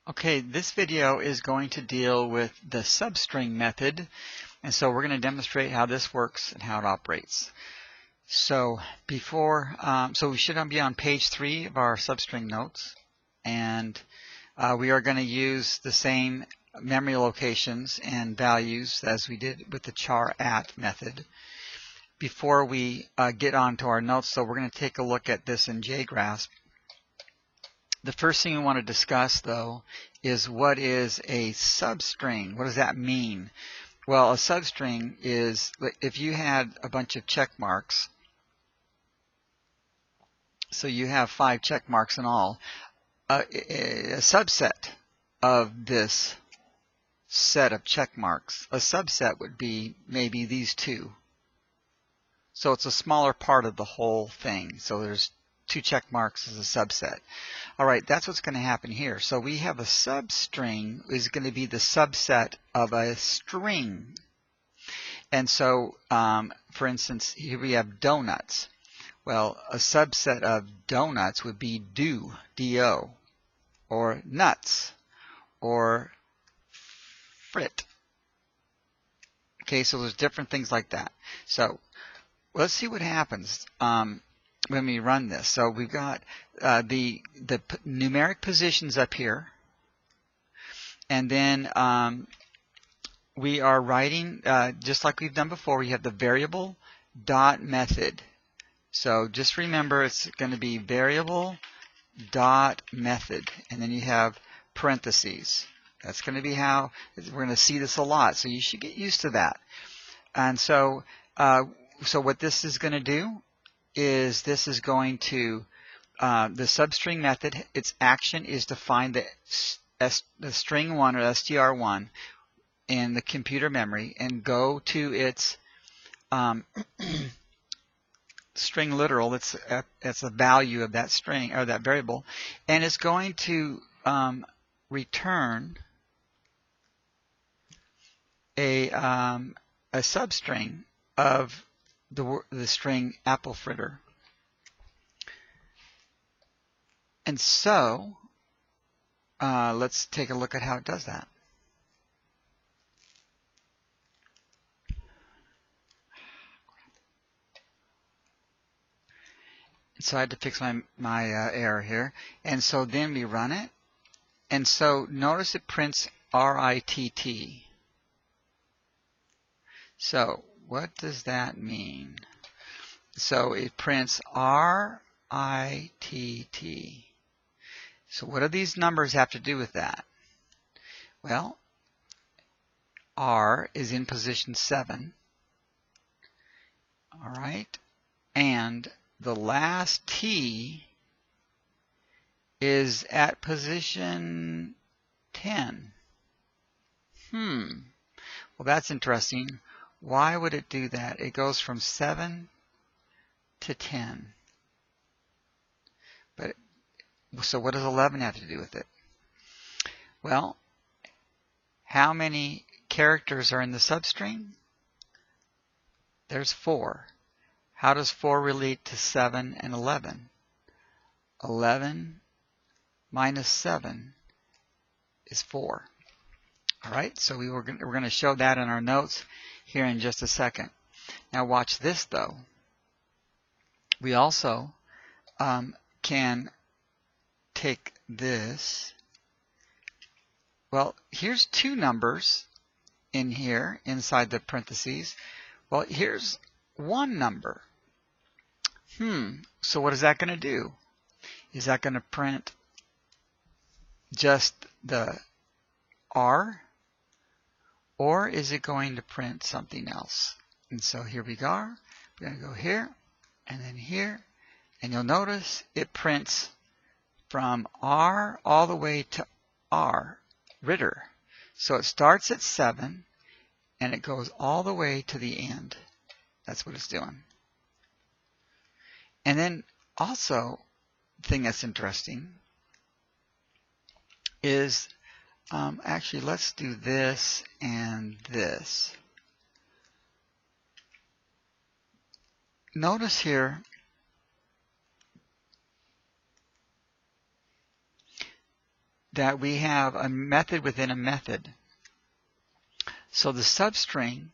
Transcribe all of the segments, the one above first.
Okay, this video is going to deal with the substring method, and so we're going to demonstrate how this works and how it operates. So we should be on page 3 of our substring notes, and we are going to use the same memory locations and values as we did with the char-at method. Before we get on to our notes, so we're going to take a look at this in JGrasp. The first thing we want to discuss, though, is what is a substring. What does that mean? Well, a substring is if you had a bunch of check marks, so you have 5 check marks in all, a subset of this set of check marks, a subset would be maybe these 2. So it's a smaller part of the whole thing. So there's 2 check marks as a subset. All right, that's what's going to happen here. So we have a substring is going to be the subset of a string. And so, for instance, here we have donuts. Well, a subset of donuts would be do, D-O, or nuts, or frit. Okay, so there's different things like that. So let's see what happens when we run this. So we've got the numeric positions up here, and then we are writing just like we've done before. We have the variable dot method. So just remember it's going to be variable dot method, and then you have parentheses. That's going to be how we're going to see this a lot. So you should get used to that. And so what this is going to do is this is going to the substring method, its action is to find the string 1 or str1 in the computer memory and go to its string literal. That's the value of that string or that variable, and it's going to return a substring of the string apple fritter. And so let's take a look at how it does that. So I had to fix my error here. And so then we run it. And so notice it prints RITT. So what does that mean? So it prints RITT. So what do these numbers have to do with that? Well, R is in position 7. All right. And the last T is at position 10. Well, that's interesting. Why would it do that? It goes from 7 to 10. But so what does 11 have to do with it? Well, how many characters are in the substring? There's 4. How does 4 relate to 7 and 11? 11 minus 7 is 4. All right, so we're going to show that in our notes here in just a second. Now watch this, though. We also can take this. Well, here's 2 numbers in here inside the parentheses. Well, here's 1 number. So what is that going to do? Is that going to print just the R? Or is it going to print something else? And so here we are. We're going to go here and then here. And you'll notice it prints from R all the way to R, Ritter. So it starts at 7 and it goes all the way to the end. That's what it's doing. And then also, the thing that's interesting is, actually, let's do this and this. Notice here that we have a method within a method. So the substring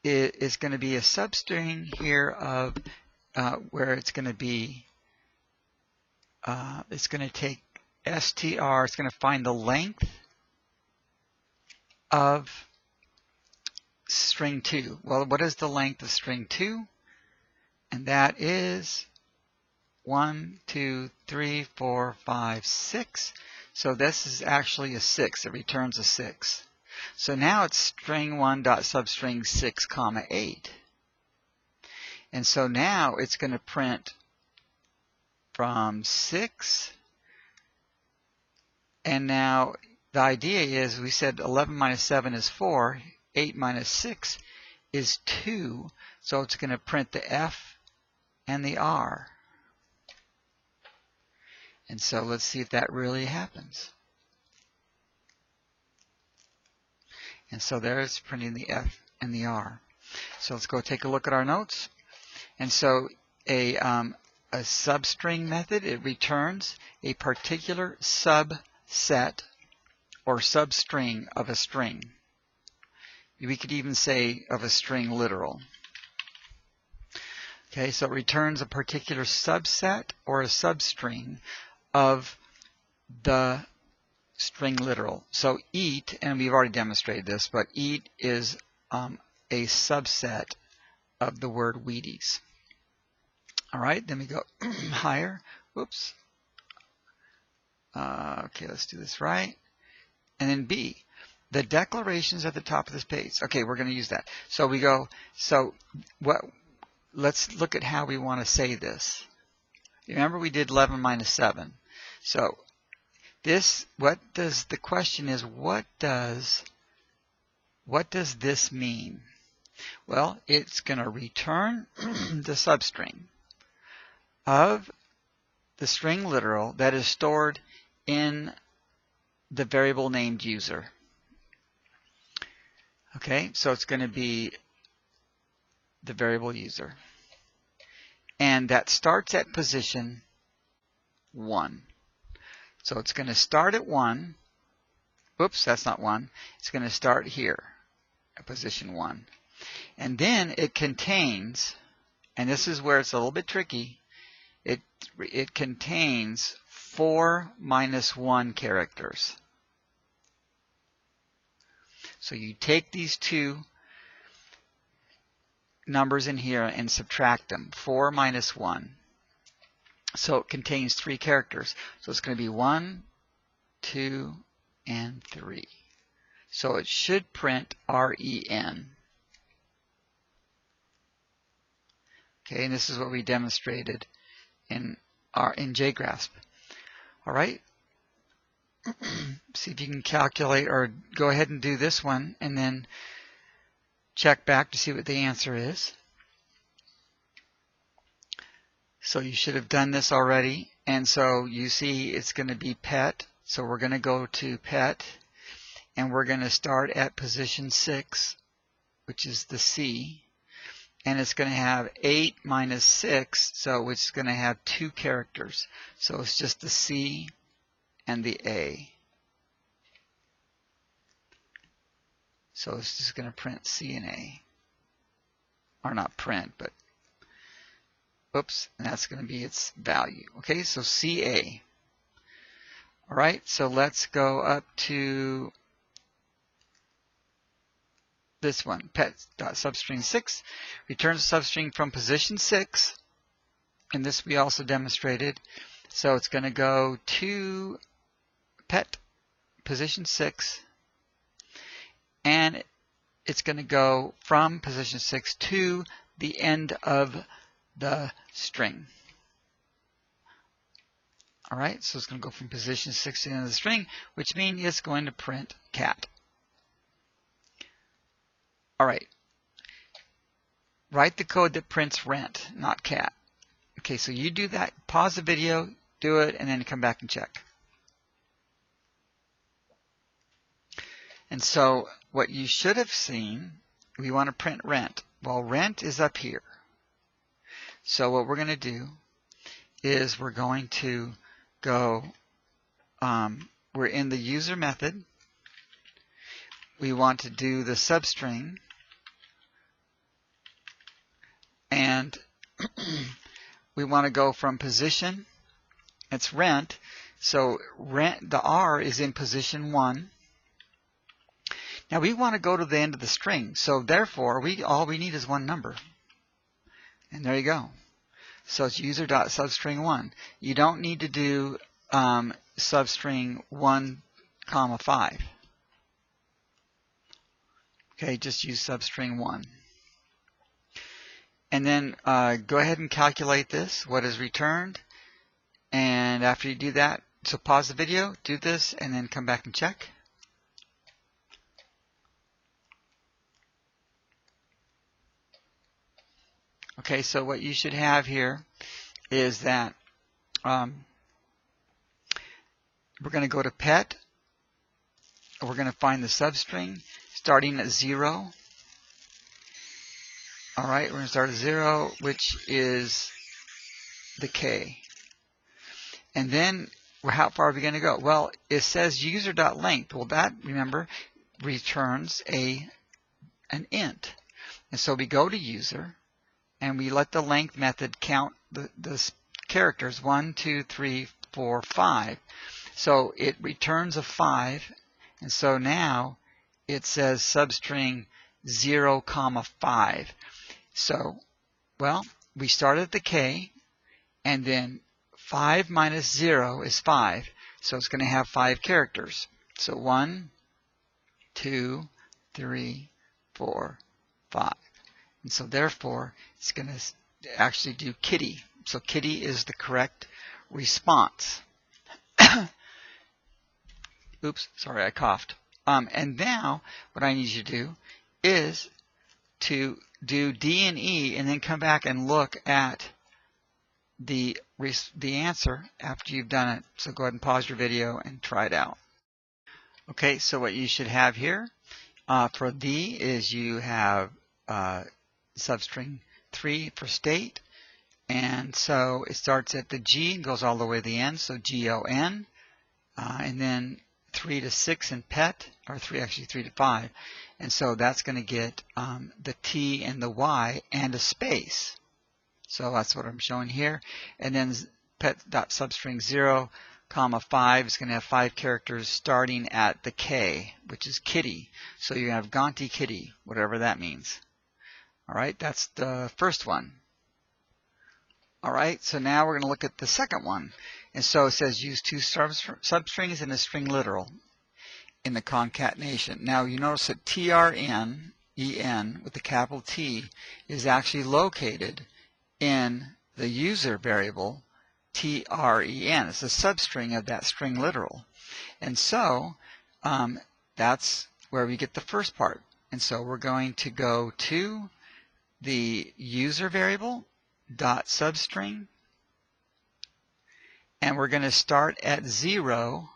is going to be a substring here of where it's going to be, it's going to take str, it's going to find the length of string 2. Well, what is the length of string 2? And that is 1, 2, 3, 4, 5, 6. So this is actually a 6. It returns a 6. So now it's string 1 dot substring 6 comma 8. And so now it's going to print from 6. And now the idea is, we said 11 minus 7 is 4. 8 minus 6 is 2. So it's going to print the F and the R. And so let's see if that really happens. And so there it's printing the F and the R. So let's go take a look at our notes. And so a substring method, it returns a particular subset or substring of a string. We could even say of a string literal. Okay, so it returns a particular subset or a substring of the string literal. So eat, and we've already demonstrated this, but eat is a subset of the word Wheaties. All right, then we go higher. Whoops. Okay, let's do this right. And then B, the declarations at the top of this page. Okay, we're going to use that. So we go, so what? Let's look at how we want to say this. Remember we did 11 minus 7. So this, what does, the question is, what does this mean? Well, it's going to return the substring of the string literal that is stored in the variable named user. Okay, so it's going to be the variable user. And that starts at position 1. So it's going to start at 1. Oops, that's not 1. It's going to start here at position 1. And then it contains, and this is where it's a little bit tricky, it contains 4 minus 1 characters. So you take these two numbers in here and subtract them. 4 minus 1. So it contains 3 characters. So it's going to be 1, 2, and 3. So it should print REN. Okay, and this is what we demonstrated in JGrasp. All right. See if you can calculate, or go ahead and do this one and then check back to see what the answer is. So you should have done this already. And so you see it's going to be pet. So we're going to go to pet, and we're going to start at position 6, which is the C. And it's going to have 8 minus 6, so which is going to have 2 characters. So it's just the C and the A. So it's just going to print C and A. Or not print, but oops, and that's going to be its value. Okay, so CA. All right, so let's go up to this one, pet.substring 6. Returns a substring from position 6. And this we also demonstrated. So it's going to go to pet position 6. And it's going to go from position 6 to the end of the string. All right, so it's going to go from position 6 to the end of the string, which means it's going to print cat. All right, write the code that prints rent, not cat. Okay, so you do that. Pause the video, do it, and then come back and check. And so what you should have seen, we want to print rent. Well, rent is up here. So what we're going to do is we're going to go we're in the user method. We want to do the substring, and we want to go from position. It's rent, so rent, the R is in position 1. Now we want to go to the end of the string, so therefore all we need is one number. And there you go. So it's user.substring1. You don't need to do substring 1, 5. Okay, just use substring 1. And then go ahead and calculate this, what is returned. And after you do that, so pause the video, do this, and then come back and check. Okay, so what you should have here is that we're going to go to pet. We're going to find the substring starting at 0. All right, we're going to start at 0, which is the K. And then how far are we going to go? Well, it says user.length. Well, that, remember, returns an int. And so we go to user, and we let the length method count the characters 1, 2, 3, 4, 5. So it returns a 5, and so now it says substring 0, 5. So, well, we start at the K, and then 5 minus 0 is 5. So it's going to have 5 characters. So 1, 2, 3, 4, 5. And so therefore, it's going to actually do kitty. So kitty is the correct response. Oops, sorry, I coughed. And now, what I need you to do is to do D and E, and then come back and look at the answer after you've done it. So go ahead and pause your video and try it out. Okay, so what you should have here for D is you have substring 3 for state, and so it starts at the G and goes all the way to the end, so GON, and then 3 to 6 in pet, or actually 3 to 5, and so that's going to get the T and the Y and a space. So that's what I'm showing here. And then pet.substring 0, 5 is going to have 5 characters starting at the K, which is kitty. So you have Gonti kitty, whatever that means. All right, that's the first one. All right, so now we're going to look at the second one. And so it says use 2 substrings and a string literal in the concatenation. Now you notice that TRN, EN, with the capital T, is actually located in the user variable TREN. It's a substring of that string literal. And so that's where we get the first part. And so we're going to go to the user variable dot substring, and we're going to start at 0,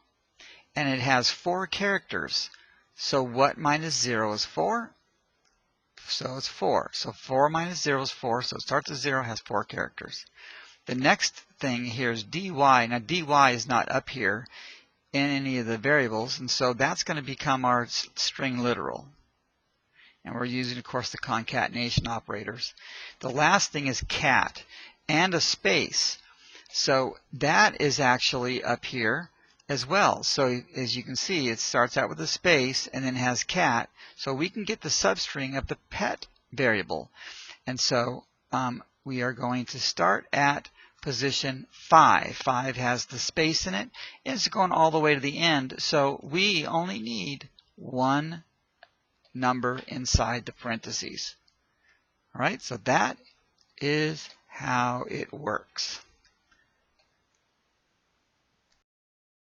and it has 4 characters. So what minus 0 is 4? So it's 4. So 4 minus 0 is 4. So it starts at 0, has 4 characters. The next thing here is dy. Now dy is not up here in any of the variables, and so that's going to become our string literal. And we're using, of course, the concatenation operators. The last thing is cat and a space. So that is actually up here as well. So as you can see, it starts out with a space and then has cat. So we can get the substring of the pet variable. And so we are going to start at position 5. 5 has the space in it, and it's going all the way to the end. So we only need one number inside the parentheses. All right, so that is how it works.